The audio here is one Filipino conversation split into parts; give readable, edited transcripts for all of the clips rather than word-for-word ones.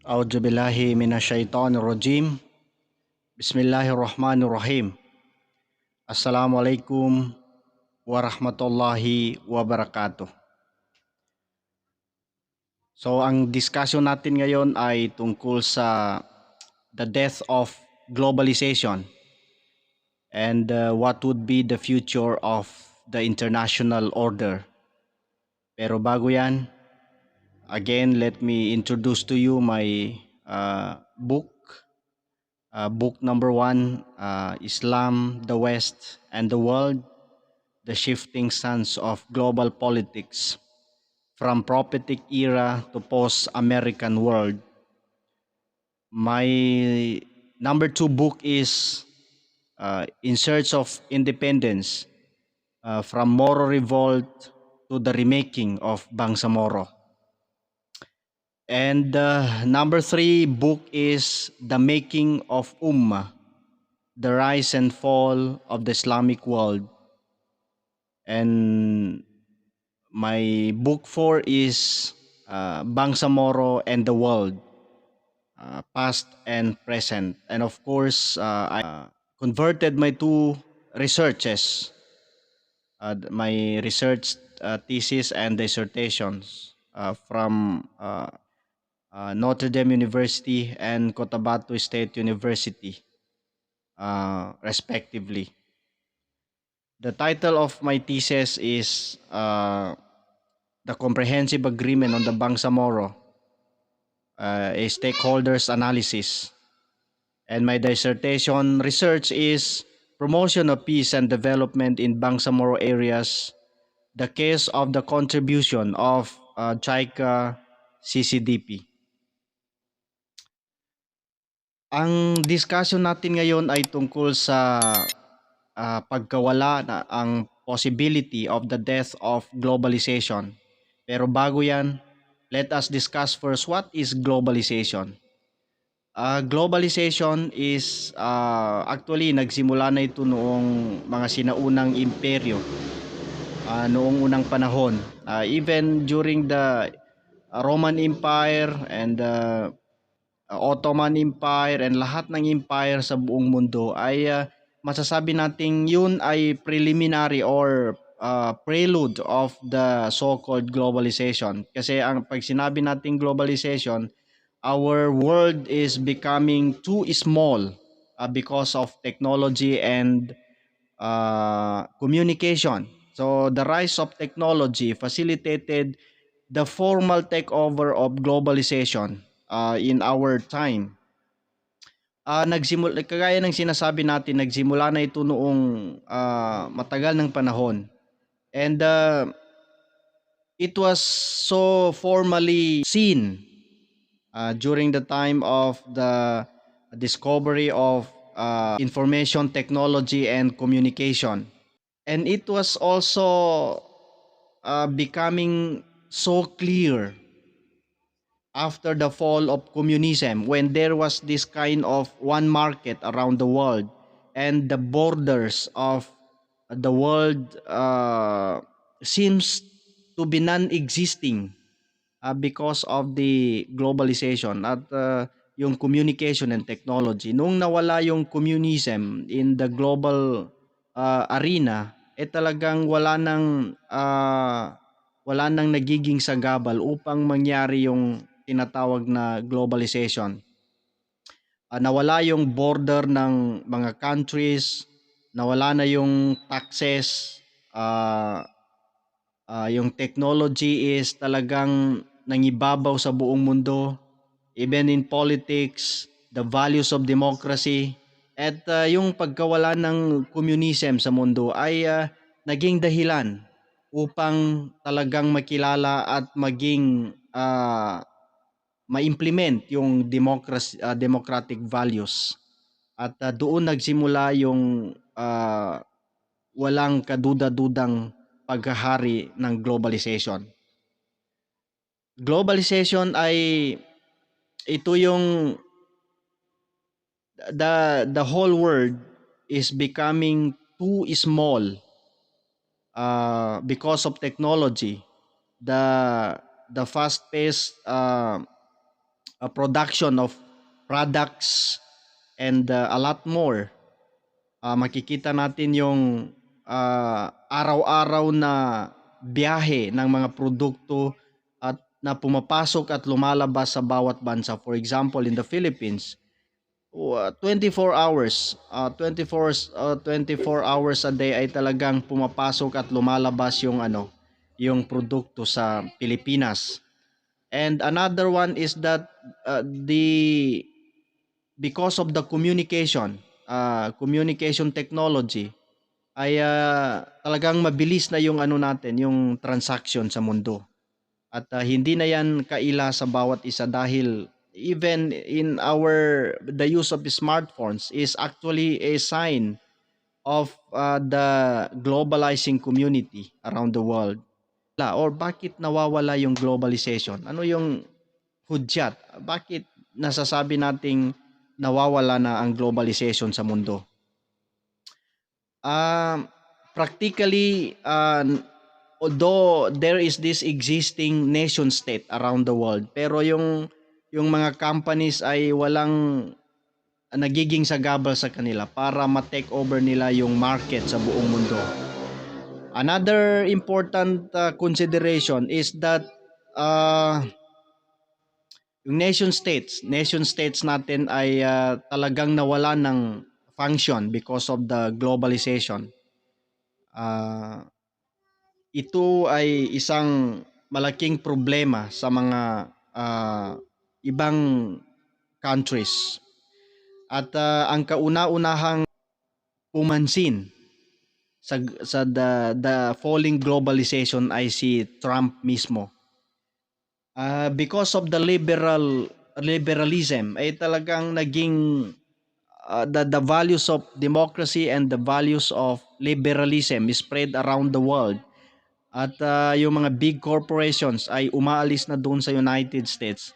A'udzu billahi minasyaitonir rajim. Bismillahirrahmanirrahim. Assalamualaikum warahmatullahi wabarakatuh. So ang discussion natin ngayon ay tungkol sa the death of globalization and what would be the future of the international order. Pero bago yan, again, let me introduce to you my book. Book number 1, Islam, the West, and the World, The Shifting Sands of Global Politics, From Prophetic Era to Post-American World. My number 2 book is In Search of Independence, From Moro Revolt to the Remaking of Bangsamoro. And number 3 book is The Making of Ummah, The Rise and Fall of the Islamic World. And my book 4 is Bangsamoro and the World, Past and Present. And of course, I converted my 2 researches, my research thesis and dissertations from Notre Dame University and Cotabato State University, respectively. The title of my thesis is The Comprehensive Agreement on the Bangsamoro, a Stakeholders Analysis. And my dissertation research is Promotion of Peace and Development in Bangsamoro Areas, the Case of the Contribution of Chayka CCDP. Ang discussion natin ngayon ay tungkol sa pagkawala na ang possibility of the death of globalization. Pero bago yan, let us discuss first what is globalization. Globalization is actually nagsimula na ito noong mga sinaunang imperyo, noong unang panahon. Even during the Roman Empire and the Ottoman Empire and lahat ng empire sa buong mundo ay masasabi nating yun ay preliminary or prelude of the so-called globalization. Kasi pag sinabi nating globalization, our world is becoming too small because of technology and communication. So the rise of technology facilitated the formal takeover of globalization in our time. Kagaya ng sinasabi natin, nagsimula na ito noong matagal ng panahon. And it was so formally seen during the time of the discovery of information technology and communication. And it was also becoming so clear after the fall of communism, when there was this kind of one market around the world and the borders of the world seems to be non-existing because of the globalization at yung communication and technology. Nung nawala yung communism in the global arena, talagang wala nang nagiging sagabal upang mangyari yung tinatawag na globalization. Nawala yung border ng mga countries, nawala na yung taxes, yung technology is talagang nangibabaw sa buong mundo, even in politics, the values of democracy, at yung pagkawala ng communism sa mundo ay naging dahilan upang talagang makilala at maging ma-implement yung democratic values. At doon nagsimula yung walang kaduda-dudang paghahari ng globalization. Globalization ay ito yung the whole world is becoming too small because of technology. The fast-paced production of products and a lot more. Makikita natin yung araw-araw na biyahe ng mga produkto at na pumapasok at lumalabas sa bawat bansa. For example, in the Philippines, 24 hours, 24 hours a day ay talagang pumapasok at lumalabas yung yung produkto sa Pilipinas. And another one is that the because of the communication technology ay talagang mabilis na yung natin, yung transaction sa mundo. At hindi na yan kaila sa bawat isa dahil even in the use of smartphones is actually a sign of the globalizing community around the world. Or bakit nawawala yung globalization? Ano yung hudyat? Bakit nasasabi nating nawawala na ang globalization sa mundo? Practically, although there is this existing nation state around the world, pero yung mga companies ay walang nagiging sagabal sa kanila para ma-take over nila yung market sa buong mundo. Another important consideration is that yung nation states natin ay talagang nawala ng function because of the globalization. Ito ay isang malaking problema sa mga ibang countries. At ang kauna-unahang pumansin sa the falling globalization ay si Trump mismo. Because of the liberalism ay talagang naging the values of democracy and the values of liberalism is spread around the world. At yung mga big corporations ay umaalis na doon sa United States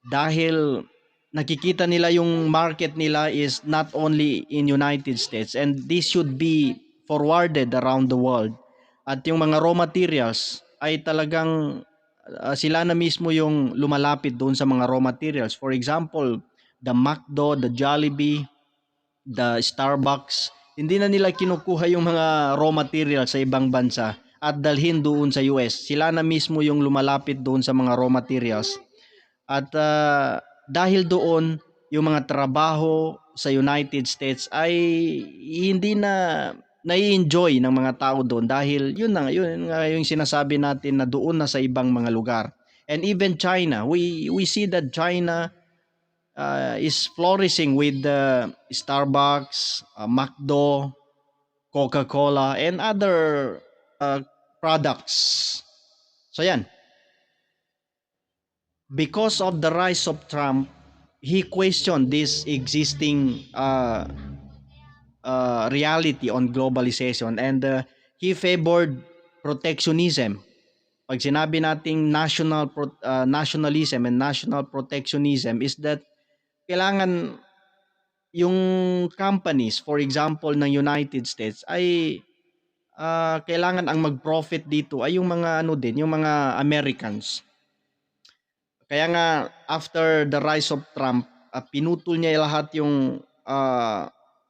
dahil nakikita nila yung market nila is not only in United States, and this should be forwarded around the world. At yung mga raw materials ay talagang sila na mismo yung lumalapit doon sa mga raw materials. For example, the McDo, the Jollibee, the Starbucks, hindi na nila kinukuha yung mga raw materials sa ibang bansa at dalhin doon sa US. Sila na mismo yung lumalapit doon sa mga raw materials. At dahil doon, yung mga trabaho sa United States ay hindi na nai-enjoy ng mga tao doon dahil yun nga yung sinasabi natin na doon na sa ibang mga lugar. And even China, we see that China is flourishing with the Starbucks, McDo, Coca-Cola, and other products. So yan. Because of the rise of Trump, he questioned this existing reality on globalization, and he favored protectionism. Pag sinabi nating nationalism and national protectionism is that kailangan yung companies, for example, ng United States ay kailangan ang mag-profit dito ay yung mga yung mga Americans. Kaya nga after the rise of Trump, pinutol niya lahat yung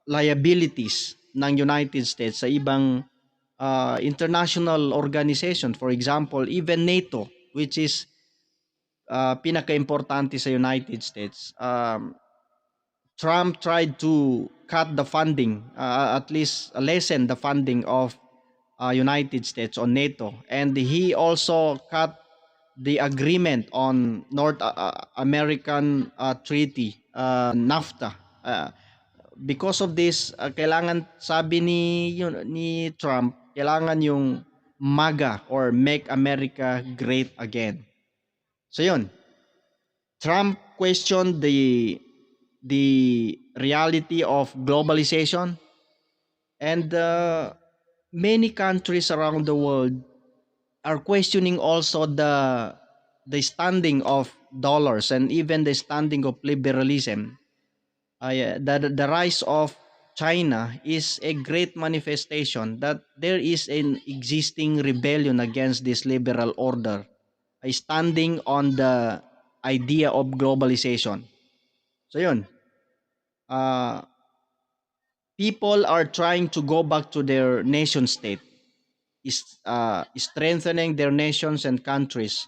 liabilities ng United States sa ibang international organization. For example, even NATO, which is pinaka-importante sa United States. Trump tried to cut the funding, at least lessen the funding of United States on NATO. And he also cut the agreement on North American Treaty, NAFTA. Because of this, kailangan, sabi ni Trump, kailangan yung MAGA or Make America Great Again. So yun, Trump questioned the reality of globalization, and many countries around the world are questioning also the standing of dollars and even the standing of liberalism. The rise of China is a great manifestation that there is an existing rebellion against this liberal order, standing on idea of globalization. So yun, uh, people are trying to go back to their nation state, is strengthening their nations and countries.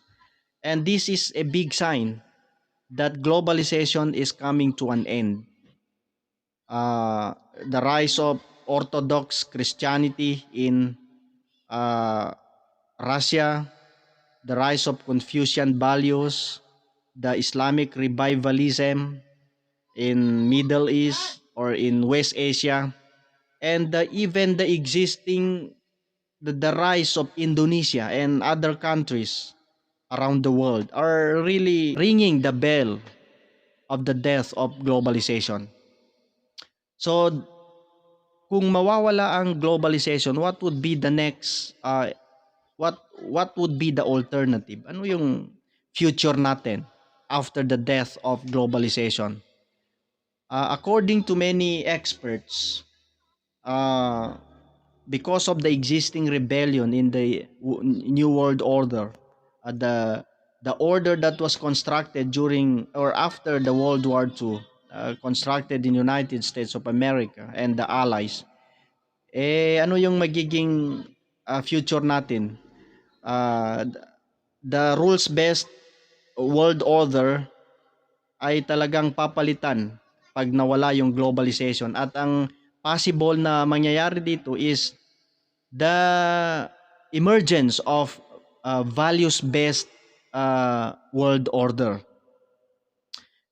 And this is a big sign that globalization is coming to an end. Uh, the rise of Orthodox Christianity in uh, Russia, the rise of Confucian values, the Islamic revivalism in Middle East or in West Asia, and even the existing the rise of Indonesia and other countries around the world are really ringing the bell of the death of globalization. So kung mawawala ang globalization, what would be the next what would be the alternative? Ano yung future natin after the death of globalization? According to many experts, uh, because of the existing rebellion in the new world order, the order that was constructed during or after the World War II, constructed in United States of America and the Allies, ano yung magiging future natin? Uh, the rules-based world order ay talagang papalitan pag nawala yung globalization, at ang possible na mangyayari dito is the emergence of values-based world order.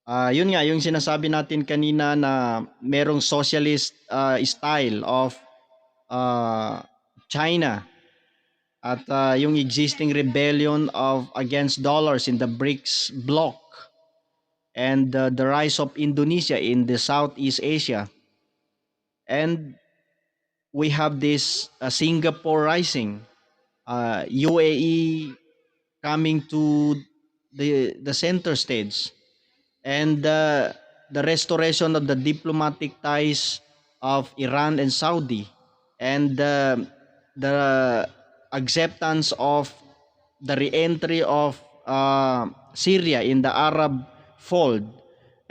Yun nga, yung sinasabi natin kanina na merong socialist style of uh, China, at yung existing rebellion of against dollars in the BRICS bloc, and the rise of Indonesia in the Southeast Asia, and we have this Singapore rising, UAE coming to the center stage, and the restoration of the diplomatic ties of Iran and Saudi, and the acceptance of the re-entry of Syria in the Arab fold,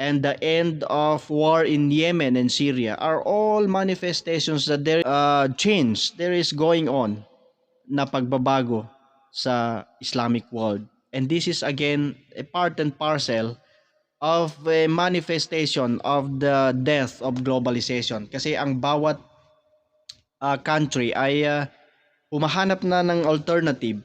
and the end of war in Yemen and Syria are all manifestations that there change, there is going on na pagbabago sa Islamic world. And this is again a part and parcel of a manifestation of the death of globalization. Kasi ang bawat country ay humahanap na ng alternative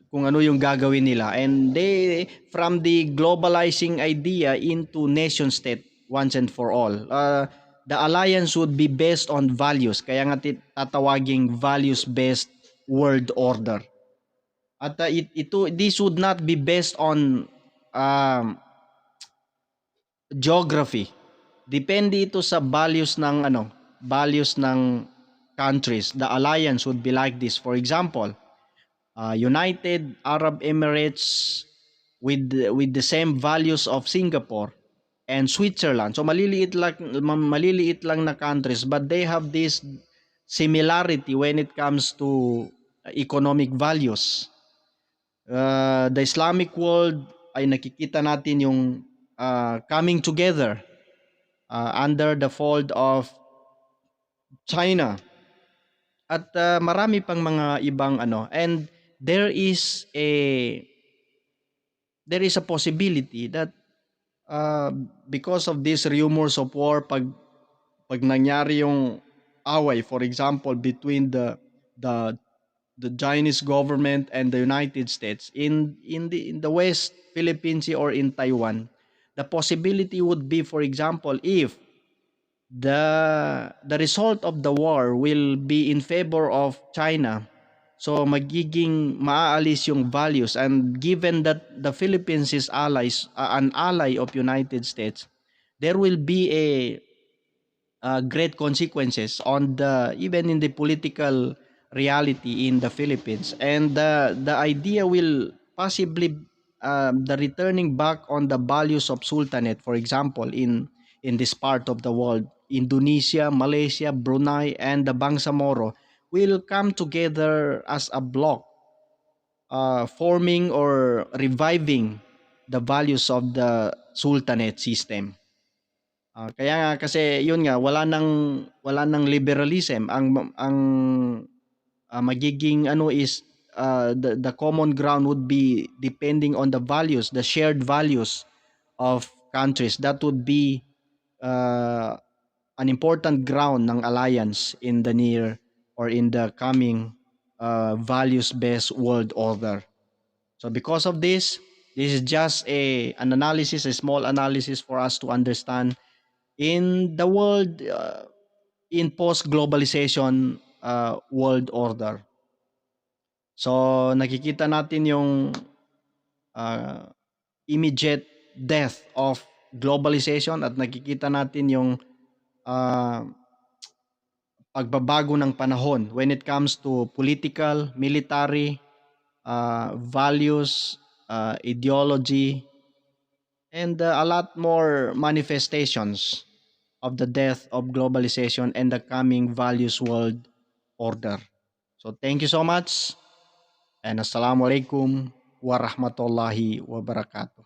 kung ano yung gagawin nila, and they from the globalizing idea into nation state once and for all. The alliance would be based on values, kaya nga tatawaging values based world order. At this would not be based on geography. Depende ito sa values ng countries. The alliance would be like this. For example, United Arab Emirates with the same values of Singapore and Switzerland. So maliliit lang na countries, but they have this similarity when it comes to economic values. The Islamic world ay nakikita natin yung coming together under the fold of China, at marami pang mga ibang and there is a possibility that uh, because of these rumors of war, pag nangyari yung away, for example between the the Chinese government and the United States in the West Philippines or in Taiwan, the possibility would be, for example, if the result of the war will be in favor of China, so magiging maaalis yung values, and given that the Philippines is an ally of United States, there will be a great consequences on the even in the political reality in the Philippines, and the idea will possibly the returning back on the values of sultanate, for example in this part of the world, Indonesia, Malaysia, Brunei, and the Bangsamoro will come together as a block, forming or reviving the values of the Sultanate system. Kaya nga kasi yun nga wala nang liberalism ang magiging ano is the common ground would be depending on the values, the shared values of countries. That would be uh, an important ground ng alliance in the near or in the coming values-based world order. So because of this is just an analysis, a small analysis for us to understand in the world in post-globalization world order. So nakikita natin yung uh, immediate death of globalization at nakikita natin yung uh, pagbabago ng panahon when it comes to political, military, values, ideology, and a lot more manifestations of the death of globalization and the coming values world order. So thank you so much and assalamu alaikum warahmatullahi wabarakatuh.